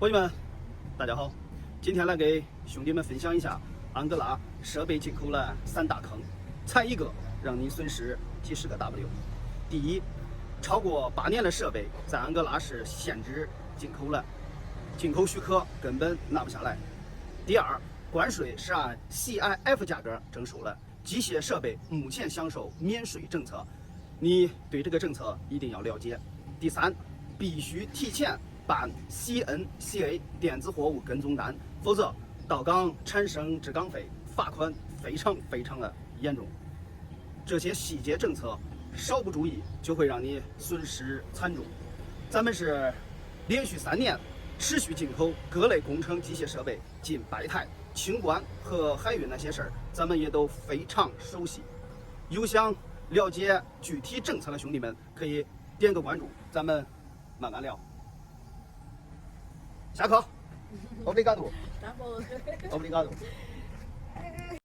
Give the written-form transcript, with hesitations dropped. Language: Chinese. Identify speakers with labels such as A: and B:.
A: 伙计们，大家好！今天来给兄弟们分享一下安哥拉设备进口了3大坑，踩一个让你损失几十个 W。第一，超过8年的设备在安哥拉是限制进口了，进口许可根本拿不下来。第二，关税是按 CIF 价格征收了，机械设备目前享受免税政策，你对这个政策一定要了解。第三，必须提前办 CNCA 电子货物跟踪单，否则到港产生滞港费，罚款非常的严重。这些细节政策稍不注意，就会让你损失惨重。咱们是连续3年持续进口各类工程机械设备，近100台，清关和海运那些事儿，咱们也都非常熟悉。有想了解具体政策的兄弟们，可以点个关注，咱们慢慢聊。下课，obrigado，obrigado。